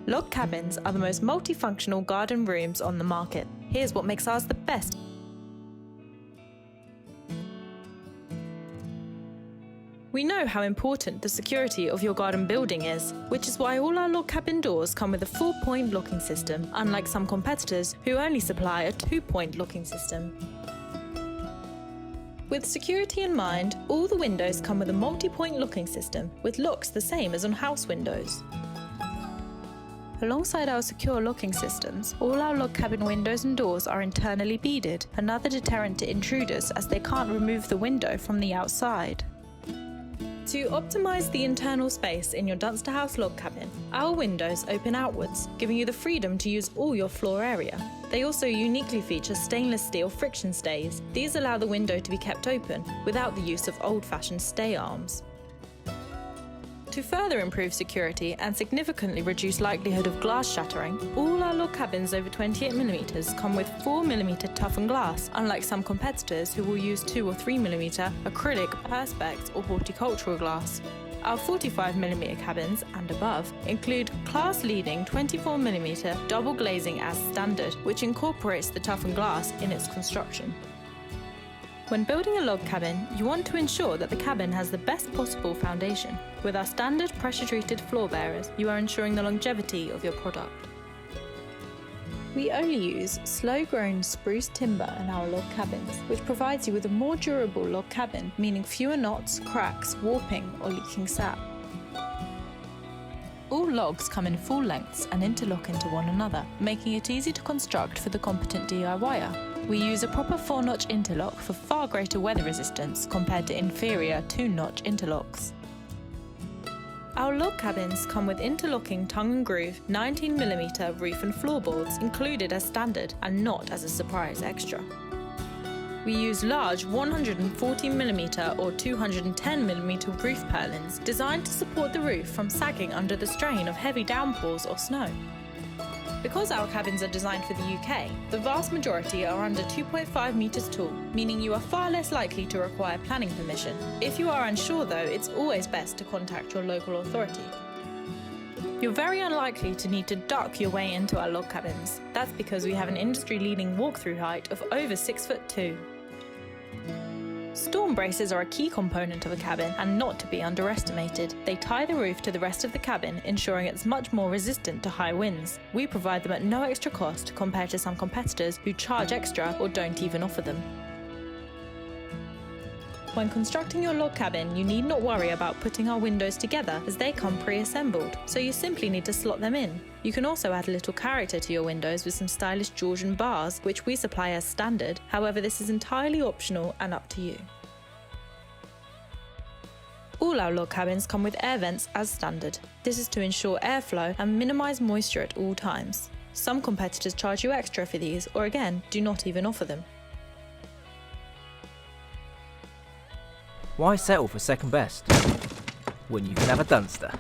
Log cabins are the most multifunctional garden rooms on the market. Here's what makes ours the best. We know how important the security of your garden building is, which is why all our log cabin doors come with a 4-point locking system, unlike some competitors who only supply a 2-point locking system. With security in mind, all the windows come with a multi-point locking system, with locks the same as on house windows. Alongside our secure locking systems, all our log cabin windows and doors are internally beaded, another deterrent to intruders as they can't remove the window from the outside. To optimise the internal space in your Dunster House log cabin, our windows open outwards, giving you the freedom to use all your floor area. They also uniquely feature stainless steel friction stays. These allow the window to be kept open without the use of old-fashioned stay arms. To further improve security and significantly reduce likelihood of glass shattering, all our log cabins over 28mm come with 4mm toughened glass, unlike some competitors who will use 2 or 3mm acrylic, perspex or horticultural glass. Our 45mm cabins and above include class-leading 24mm double glazing as standard, which incorporates the toughened glass in its construction. When building a log cabin, you want to ensure that the cabin has the best possible foundation. With our standard pressure-treated floor bearers, you are ensuring the longevity of your product. We only use slow-grown spruce timber in our log cabins, which provides you with a more durable log cabin, meaning fewer knots, cracks, warping or leaking sap. All logs come in full lengths and interlock into one another, making it easy to construct for the competent DIYer. We use a proper 4-notch interlock for far greater weather resistance compared to inferior 2-notch interlocks. Our log cabins come with interlocking tongue and groove 19mm roof and floorboards included as standard and not as a surprise extra. We use large 140mm or 210mm roof purlins designed to support the roof from sagging under the strain of heavy downpours or snow. Because our cabins are designed for the UK, the vast majority are under 2.5 metres tall, meaning you are far less likely to require planning permission. If you are unsure though, it's always best to contact your local authority. You're very unlikely to need to duck your way into our log cabins. That's because we have an industry-leading walk-through height of over 6'2". Storm braces are a key component of a cabin and not to be underestimated. They tie the roof to the rest of the cabin, ensuring it's much more resistant to high winds. We provide them at no extra cost compared to some competitors who charge extra or don't even offer them. When constructing your log cabin, you need not worry about putting our windows together as they come pre-assembled, so you simply need to slot them in. You can also add a little character to your windows with some stylish Georgian bars, which we supply as standard. However, this is entirely optional and up to you. All our log cabins come with air vents as standard. This is to ensure airflow and minimise moisture at all times. Some competitors charge you extra for these, or again, do not even offer them. Why settle for second best when you can have a Dunster?